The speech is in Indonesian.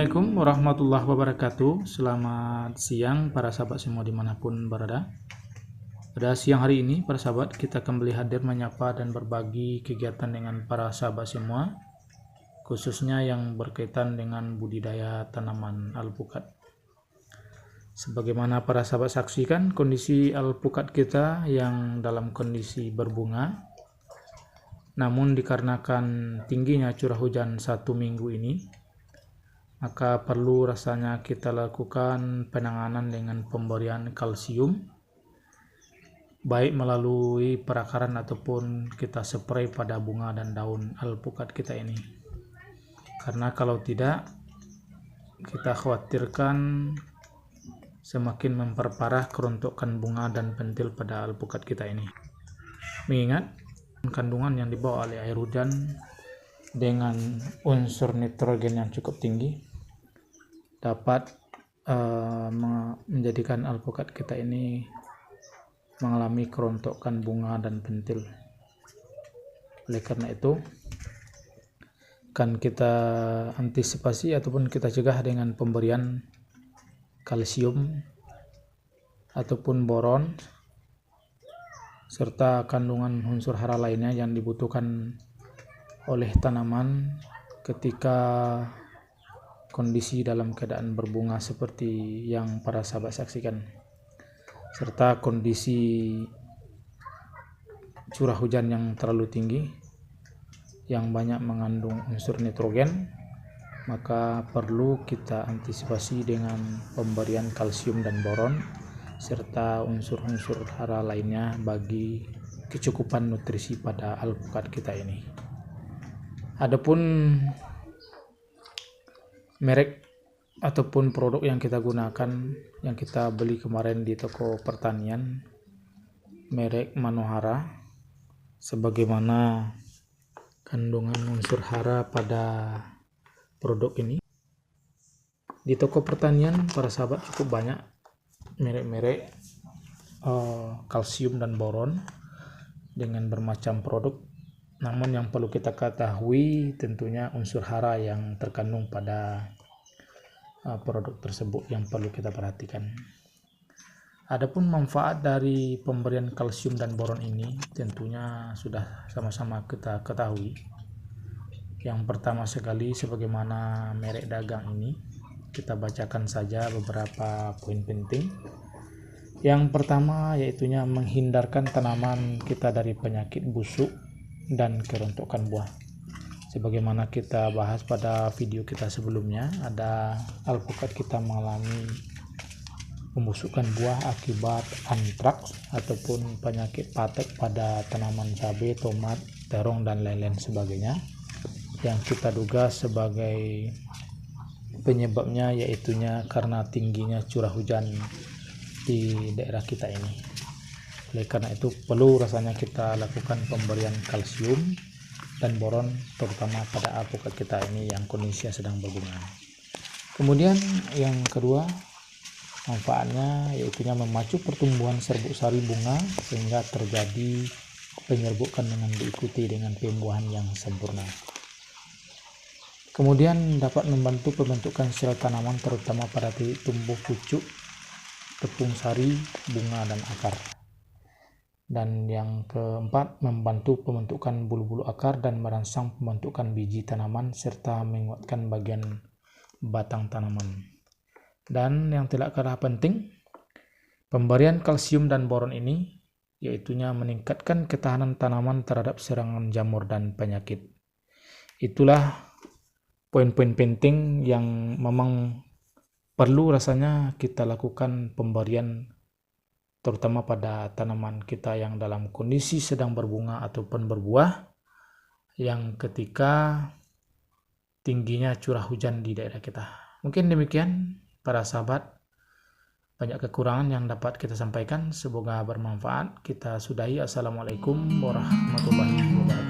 Assalamualaikum warahmatullahi wabarakatuh. Selamat siang para sahabat semua dimanapun berada. Pada siang hari ini para sahabat, kita kembali hadir menyapa dan berbagi kegiatan dengan para sahabat semua, khususnya yang berkaitan dengan budidaya tanaman alpukat. Sebagaimana para sahabat saksikan, kondisi alpukat kita yang dalam kondisi berbunga, namun dikarenakan tingginya curah hujan 1 minggu ini, maka perlu rasanya kita lakukan penanganan dengan pemberian kalsium, baik melalui perakaran ataupun kita spray pada bunga dan daun alpukat kita ini. Karena kalau tidak, kita khawatirkan semakin memperparah kerontokan bunga dan pentil pada alpukat kita ini. Mengingat kandungan yang dibawa oleh air hujan dengan unsur nitrogen yang cukup tinggi dapat menjadikan alpukat kita ini mengalami kerontokan bunga dan pentil. Oleh karena itu, akan kita antisipasi ataupun kita cegah dengan pemberian kalsium ataupun boron serta kandungan unsur hara lainnya yang dibutuhkan oleh tanaman ketika kondisi dalam keadaan berbunga seperti yang para sahabat saksikan, serta kondisi curah hujan yang terlalu tinggi yang banyak mengandung unsur nitrogen, maka perlu kita antisipasi dengan pemberian kalsium dan boron serta unsur-unsur hara lainnya bagi kecukupan nutrisi pada alpukat kita ini. Adapun merek ataupun produk yang kita gunakan, yang kita beli kemarin di toko pertanian, merek Manohara, sebagaimana kandungan unsur hara pada produk ini. Di toko pertanian para sahabat cukup banyak merek-merek kalsium dan boron dengan bermacam produk. Namun yang perlu kita ketahui tentunya unsur hara yang terkandung pada produk tersebut yang perlu kita perhatikan. Adapun manfaat dari pemberian kalsium dan boron ini tentunya sudah sama-sama kita ketahui. Yang pertama sekali, sebagaimana merek dagang ini, kita bacakan saja beberapa poin penting. Yang pertama yaitunya menghindarkan tanaman kita dari penyakit busuk dan kerontokan buah. Sebagaimana kita bahas pada video kita sebelumnya, ada alpukat kita mengalami pembusukan buah akibat antraks ataupun penyakit patek pada tanaman cabai, tomat, terong dan lain-lain sebagainya, yang kita duga sebagai penyebabnya yaitunya karena tingginya curah hujan di daerah kita ini. Oleh karena itu perlu rasanya kita lakukan pemberian kalsium dan boron terutama pada alpukat kita ini yang kondisinya sedang berbunga. Kemudian yang kedua, manfaatnya yaitunya memacu pertumbuhan serbuk sari bunga sehingga terjadi penyerbukan dengan diikuti dengan pembuahan yang sempurna. Kemudian dapat membantu pembentukan sel tanaman terutama pada titik tumbuh pucuk, tepung sari, bunga dan akar. Dan yang keempat, membantu pembentukan bulu-bulu akar dan merangsang pembentukan biji tanaman serta menguatkan bagian batang tanaman. Dan yang tidak kalah penting, pemberian kalsium dan boron ini yaitunya meningkatkan ketahanan tanaman terhadap serangan jamur dan penyakit. Itulah poin-poin penting yang memang perlu rasanya kita lakukan pemberian terutama pada tanaman kita yang dalam kondisi sedang berbunga ataupun berbuah, yang ketika tingginya curah hujan di daerah kita. Mungkin demikian para sahabat, banyak kekurangan yang dapat kita sampaikan, semoga bermanfaat. Kita sudahi. Assalamualaikum warahmatullahi wabarakatuh.